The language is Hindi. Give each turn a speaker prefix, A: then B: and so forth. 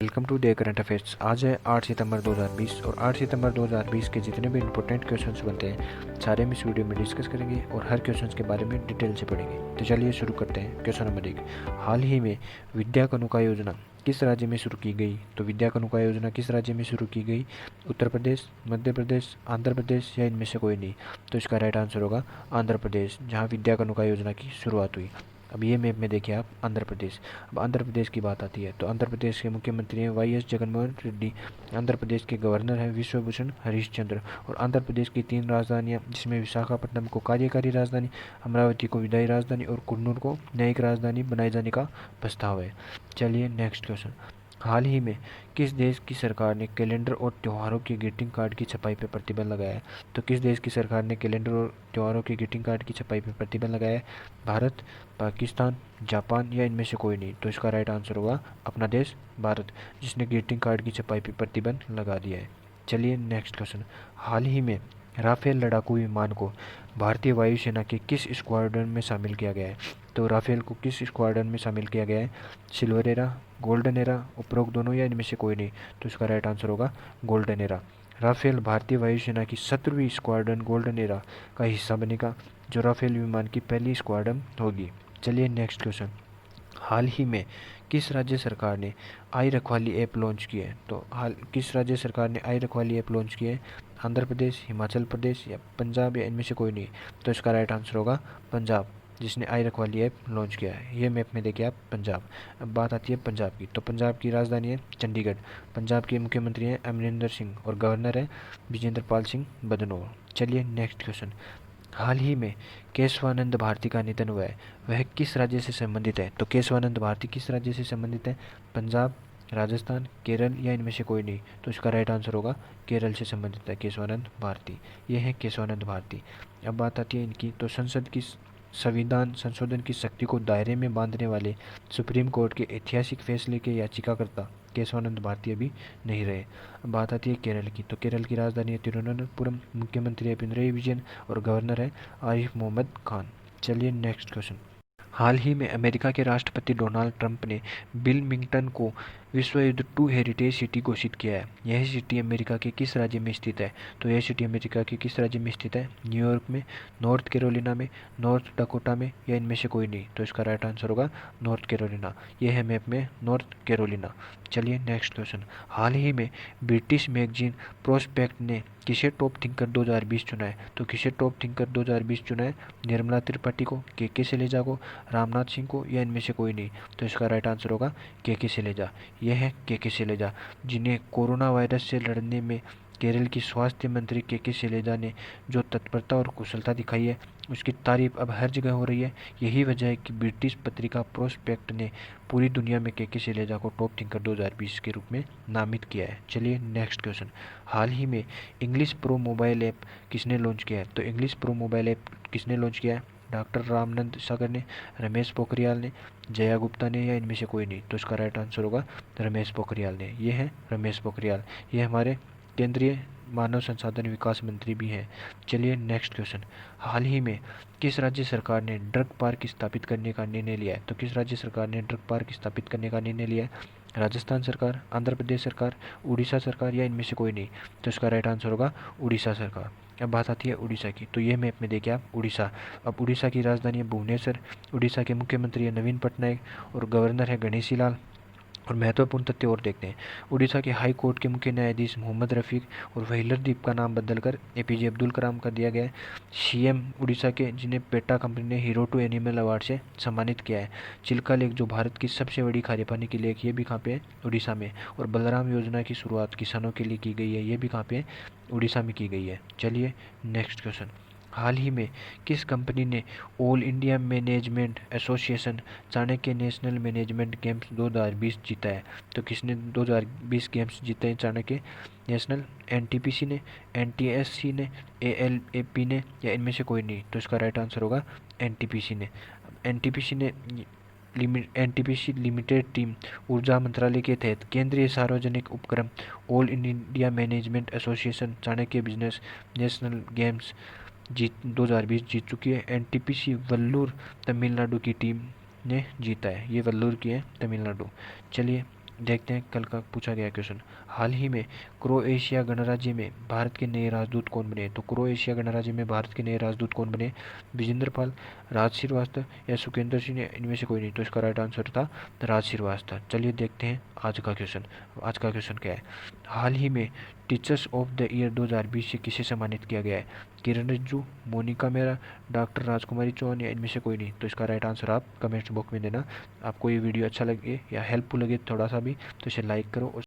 A: Welcome today current affairs. आज है 8 सितंबर 2020 और 8 सितंबर 2020 के जितने भी इंपॉर्टेंट क्वेश्चंस बनते हैं सारे हम इस वीडियो में डिस्कस करेंगे और हर क्वेश्चंस के बारे में डिटेल से पढ़ेंगे। तो चलिए शुरू करते हैं। क्वेश्चन नंबर 1, हाल ही में विद्या कानुका योजना किस राज्य में शुरू की गई? तो विद्या कानुका योजना किस राज्य में शुरू की गई? उत्तर प्रदेश, मध्य प्रदेश, आंध्र प्रदेश या इनमें से कोई नहीं? तो इसका राइट आंसर होगा आंध्र प्रदेश, जहाँ विद्या कानुका योजना की शुरुआत हुई। अब ये मैप में देखिए आप आंध्र प्रदेश। अब आंध्र प्रदेश की बात आती है तो आंध्र प्रदेश के मुख्यमंत्री हैं वाई एस जगनमोहन रेड्डी। आंध्र प्रदेश के गवर्नर हैं विश्वभूषण हरिश्चंद्र। और आंध्र प्रदेश की 3 राजधानियां, जिसमें विशाखापट्टनम को कार्यकारी राजधानी, अमरावती को विधायी राजधानी और कुन्नूर को न्यायिक राजधानी बनाए जाने का प्रस्ताव है। चलिए नेक्स्ट क्वेश्चन, हाल ही में किस देश की सरकार ने कैलेंडर और त्योहारों के ग्रीटिंग कार्ड की छपाई पर प्रतिबंध लगाया है? तो किस देश की सरकार ने कैलेंडर और त्योहारों के ग्रीटिंग कार्ड की छपाई पर प्रतिबंध लगाया है? भारत, पाकिस्तान, जापान या इनमें से कोई नहीं? तो इसका राइट आंसर होगा अपना देश भारत, जिसने ग्रीटिंग कार्ड की छपाई पर प्रतिबंध लगा दिया है। चलिए नेक्स्ट क्वेश्चन, हाल ही में राफेल लड़ाकू विमान को भारतीय वायुसेना के किस स्क्वाड्रन में शामिल किया गया है? तो राफेल को किस स्क्वाड्रन में शामिल किया गया है? सिल्वर एरा, गोल्डन एरा, उपरोक्त दोनों या इनमें से कोई नहीं? तो इसका राइट आंसर होगा गोल्डन एरा। राफेल भारतीय वायुसेना की 17वीं स्क्वाड्रन गोल्डन एरा का हिस्सा बनेगा, जो राफेल विमान की पहली स्क्वाड्रन होगी। चलिए नेक्स्ट क्वेश्चन, हाल ही में किस राज्य सरकार ने आई रखवाली ऐप लॉन्च की है? तो किस राज्य सरकार ने आई रखवाली ऐप लॉन्च की है? आंध्र प्रदेश, हिमाचल प्रदेश या पंजाब या इनमें से कोई नहीं? तो इसका राइट आंसर होगा पंजाब, जिसने आई रखवाली ऐप लॉन्च किया है। ये मैप में देखिए आप पंजाब। अब बात आती है पंजाब की, तो पंजाब की राजधानी है चंडीगढ़। पंजाब के मुख्यमंत्री हैं अमरिंदर सिंह और गवर्नर है विजेंद्र पाल सिंह बदनौर। चलिए नेक्स्ट क्वेश्चन, हाल ही में केशवानंद भारती का निधन हुआ है, वह किस राज्य से संबंधित है? तो केशवानंद भारती किस राज्य से संबंधित है? पंजाब, राजस्थान, केरल या इनमें से कोई नहीं? तो इसका राइट आंसर होगा केरल से संबंधित है केशवानंद भारती। ये है केशवानंद भारती। अब बात आती है इनकी, तो संसद की संविधान संशोधन की शक्ति को दायरे में बांधने वाले सुप्रीम कोर्ट के ऐतिहासिक फैसले के याचिकाकर्ता केशवानंद भारती अभी नहीं रहे। अब बात आती है केरल की, तो केरल की राजधानी है तिरुवनंतपुरम, मुख्यमंत्री है पिनरई विजयन और गवर्नर है आरिफ मोहम्मद खान। चलिए नेक्स्ट क्वेश्चन, हाल ही में अमेरिका के राष्ट्रपति डोनाल्ड ट्रंप ने विल्मिंगटन को विश्व युद्ध 2 हेरिटेज सिटी घोषित किया है। यह सिटी अमेरिका के किस राज्य में स्थित है? तो यह सिटी अमेरिका के किस राज्य में स्थित है? न्यूयॉर्क में, नॉर्थ कैरोलिना में, नॉर्थ डकोटा में या इनमें से कोई नहीं? तो इसका राइट आंसर होगा नॉर्थ कैरोलिना। यह है मैप में नॉर्थ कैरोलिना। चलिए नेक्स्ट क्वेश्चन, हाल ही में ब्रिटिश मैगजीन प्रोस्पेक्ट ने किसे टॉप थिंकर 2020 चुना है? तो किसे टॉप थिंकर 2020 चुना है? निर्मला त्रिपाठी को, के शैलजा को, रामनाथ सिंह को या इनमें से कोई नहीं? तो इसका राइट आंसर होगा के शैलजा। यह है के शैलजा, जिन्हें कोरोना वायरस से लड़ने में केरल की स्वास्थ्य मंत्री के शैलजा ने जो तत्परता और कुशलता दिखाई है, उसकी तारीफ अब हर जगह हो रही है। यही वजह है कि ब्रिटिश पत्रिका प्रोस्पेक्ट ने पूरी दुनिया में के शैलजा को टॉप थिंकर 2020 के रूप में नामित किया है। चलिए नेक्स्ट क्वेश्चन, हाल ही में इंग्लिश प्रो मोबाइल ऐप किसने लॉन्च किया है? तो इंग्लिश प्रो मोबाइल ऐप किसने लॉन्च किया है? डॉक्टर रामानंद सागर ने, रमेश पोखरियाल ने, जया गुप्ता ने या इनमें से कोई नहीं? तो इसका राइट आंसर होगा रमेश पोखरियाल ने। ये है रमेश पोखरियाल, ये हमारे केंद्रीय मानव संसाधन विकास मंत्री भी हैं। चलिए नेक्स्ट क्वेश्चन, हाल ही में किस राज्य सरकार ने ड्रग पार्क स्थापित करने का निर्णय लिया है? तो किस राज्य सरकार ने ड्रग पार्क स्थापित करने का निर्णय लिया है? राजस्थान सरकार, आंध्र प्रदेश सरकार, उड़ीसा सरकार या इनमें से कोई नहीं? तो इसका राइट आंसर होगा उड़ीसा सरकार। अब बात आती है उड़ीसा की, तो ये मैप में देखिए आप उड़ीसा। अब उड़ीसा की राजधानी है भुवनेश्वर। उड़ीसा के मुख्यमंत्री है नवीन पटनायक और गवर्नर है गणेशी लाल। और महत्वपूर्ण तथ्य और देखते हैं, उड़ीसा के हाई कोर्ट के मुख्य न्यायाधीश मोहम्मद रफ़ीक और व्हीलर द्वीप का नाम बदलकर एपीजे अब्दुल कलाम कर दिया गया है। सीएम उड़ीसा के, जिन्हें पेटा कंपनी ने हीरो टू एनिमल अवार्ड से सम्मानित किया है। चिल्का लेक, जो भारत की सबसे बड़ी खारे पानी की लेक, ये भी कहाँ पे है? उड़ीसा में। और बलराम योजना की शुरुआत किसानों के लिए की गई है, ये भी कहाँ पे है? उड़ीसा में की गई है। चलिए नेक्स्ट क्वेश्चन, हाल ही में किस कंपनी ने all India management association Chanakya national management games 2020 जीता है? तो किसने 2020 गेम्स जीते हैं चाणक्य नेशनल? एनटीपीसी ने, एनटीएससी ने, एएलएपी ने या इनमें से कोई नहीं? तो इसका राइट आंसर होगा एनटीपीसी ने। एनटीपीसी ने एनटीपीसी लिमिटेड टीम ऊर्जा मंत्रालय के तहत केंद्रीय सार्वजनिक उपक्रम all India management association Chanakya business national games 2020 जीत चुकी है। एनटीपीसी वल्लूर तमिलनाडु की टीम ने जीता है, ये वल्लूर की है तमिलनाडु। चलिए देखते हैं कल का पूछा गया क्वेश्चन। हाल ही में क्रोएशिया गणराज्य में भारत के नए राजदूत कौन बने? तो क्रोएशिया गणराज्य में भारत के नए राजदूत कौन बने? विजेंद्र पाल, राज श्रीवास्तव या सुखेंद्र सिंह या इनमें से कोई नहीं। तो इसका राइट आंसर था राज श्रीवास्तव। चलिए देखते हैं आज का क्वेश्चन। आज का क्वेश्चन क्या है? हाल ही में टीचर्स ऑफ द ईयर 2020 से किसे सम्मानित किया गया है? किरण रिज्जू, मोनिका मेहरा, डॉक्टर राजकुमारी चौहान या इनमें से कोई नहीं। तो इसका राइट आंसर आप कमेंट्स बॉक्स में देना। आपको ये वीडियो अच्छा लगे या हेल्पफुल लगे थोड़ा सा भी तो इसे लाइक करो और